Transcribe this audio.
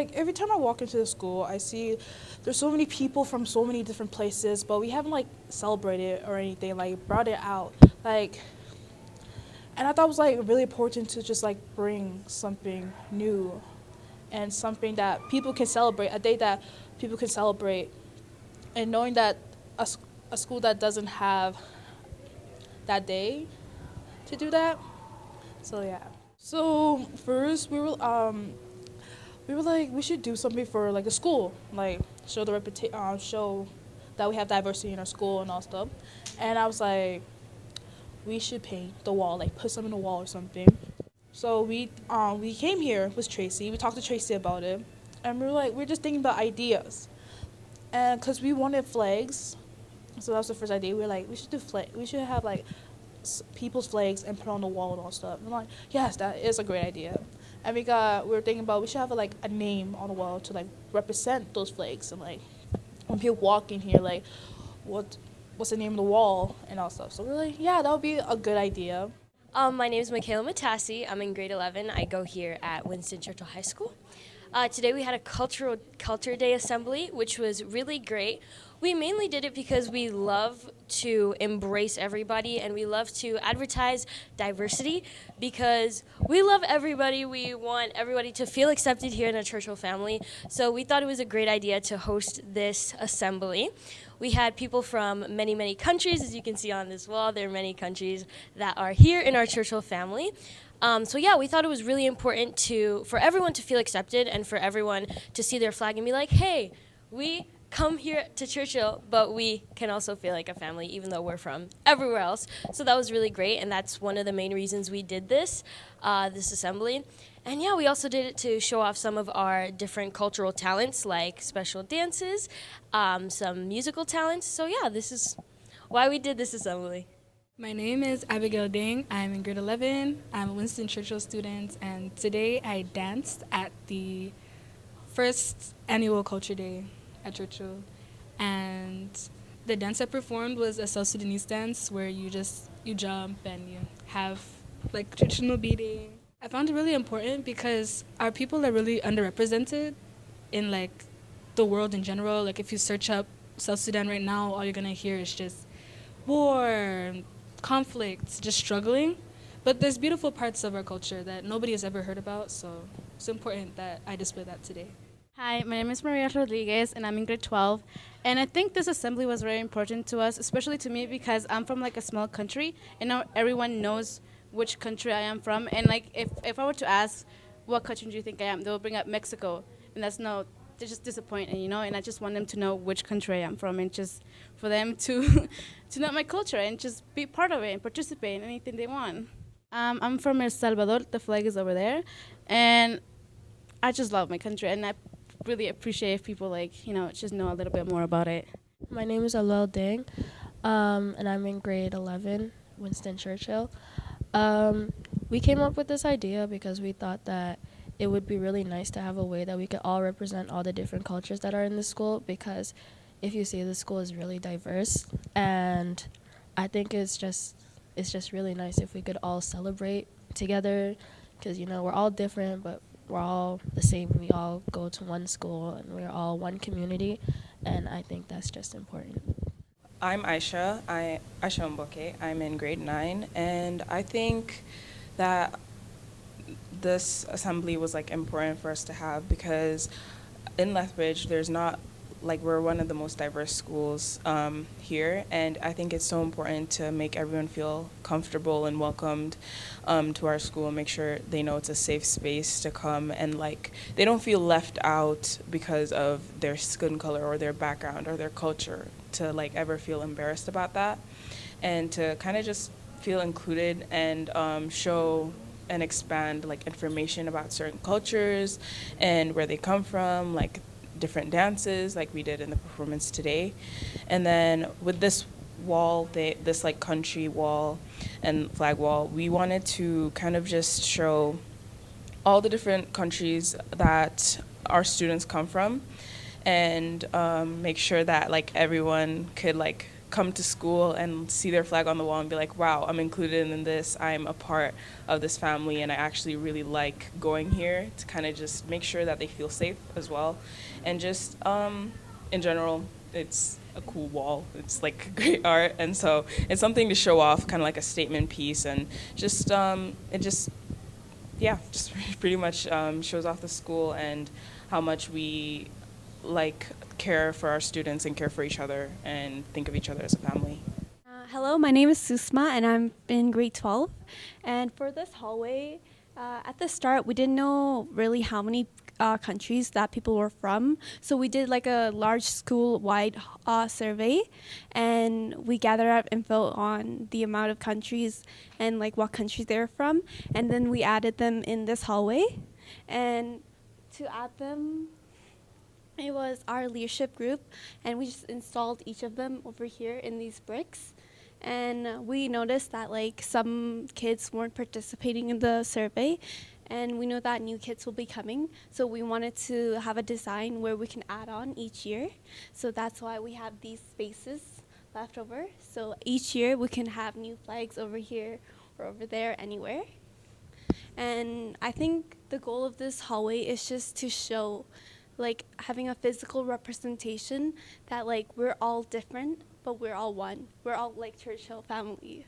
like every time I walk into the school, I see there's so many people from so many different places, but we haven't like celebrated or anything, like brought it out. Like, and I thought it was like really important to just like bring something new and something that people can celebrate, a day that people can celebrate. And knowing that a school that doesn't have that day to do that. So yeah. So first we were like we should do something for like the school, like show that we have diversity in our school and all stuff. And I was like, we should paint the wall, like put something on the wall or something. So we came here with Tracy. We talked to Tracy about it, and we were like, we're just thinking about ideas, and because we wanted flags, so that was the first idea. We were like, we should do flag. We should have like people's flags and put on the wall and all stuff. And I'm like, yes, that is a great idea. And we were thinking about we should have like a name on the wall to like represent those flags, and like when people walk in here, like what's the name of the wall and all stuff. So we're like, yeah, that would be a good idea. My name is Michaela Matassi. I'm in grade 11. I go here at Winston Churchill High School. Today we had a culture day assembly, which was really great. We mainly did it because we love to embrace everybody and we love to advertise diversity because we love everybody. We want everybody to feel accepted here in the Churchill family. So we thought it was a great idea to host this assembly. We had people from many, many countries. As you can see on this wall, there are many countries that are here in our Churchill family. So yeah, we thought it was really important for everyone to feel accepted and for everyone to see their flag and be like, hey, we come here to Churchill, but we can also feel like a family even though we're from everywhere else. So that was really great, and that's one of the main reasons we did this assembly. And yeah, we also did it to show off some of our different cultural talents like special dances, some musical talents. So yeah, this is why we did this assembly. My name is Abigail Ding. I'm in grade 11. I'm a Winston Churchill student, and today I danced at the first annual Culture Day at Churchill. And the dance I performed was a South Sudanese dance where you jump and you have like traditional beating. I found it really important because our people are really underrepresented in like the world in general. Like if you search up South Sudan right now, all you're gonna hear is just war, conflicts, just struggling. But there's beautiful parts of our culture that nobody has ever heard about, so it's important that I display that today. Hi, my name is Maria Rodriguez, and I'm in grade 12. And I think this assembly was very important to us, especially to me because I'm from like a small country, and now everyone knows which country I am from. And like if I were to ask, what country do you think I am, they will bring up Mexico, and they're just disappointed, you know. And I just want them to know which country I am from, and just for them to to know my culture and just be part of it and participate in anything they want. I'm from El Salvador. The flag is over there, and I just love my country, and I really appreciate if people just know a little bit more about it. My name is Alel Ding, and I'm in grade 11, Winston Churchill. We came up with this idea because we thought that it would be really nice to have a way that we could all represent all the different cultures that are in the school, because if you see, the school is really diverse, and I think it's just really nice if we could all celebrate together, because we're all different, but we're all the same. We all go to one school and we're all one community, and I think that's just important. I'm Aisha Mboke. I'm in grade 9, and I think that this assembly was like important for us to have because in Lethbridge there's not we're one of the most diverse schools here, and I think it's so important to make everyone feel comfortable and welcomed to our school, make sure they know it's a safe space to come, and they don't feel left out because of their skin color or their background or their culture, to ever feel embarrassed about that, and to kind of just feel included and show and expand information about certain cultures and where they come from, different dances like we did in the performance today. And then with this wall, this country wall and flag wall, we wanted to kind of just show all the different countries that our students come from, and make sure that everyone could come to school and see their flag on the wall and be like, wow, I'm included in this, I'm a part of this family, and I actually really like going here, to kind of just make sure that they feel safe as well. And just in general, it's a cool wall. It's like great art, and so it's something to show off, kind of like a statement piece, and just it just yeah, just pretty much shows off the school and how much we like care for our students and care for each other and think of each other as a family. Hello, my name is Susma, and I'm in grade 12. And for this hallway, at the start, we didn't know really how many countries that people were from. So we did like a large school-wide survey, and we gathered up info on the amount of countries and like what countries they're from. And then we added them in this hallway. And to add them, it was our leadership group, and we just installed each of them over here in these bricks. And we noticed that like some kids weren't participating in the survey, and we know that new kids will be coming. So we wanted to have a design where we can add on each year. So that's why we have these spaces left over. So each year we can have new flags over here or over there, anywhere. And I think the goal of this hallway is just to show like having a physical representation that like we're all different, but we're all one. We're all like Churchill family.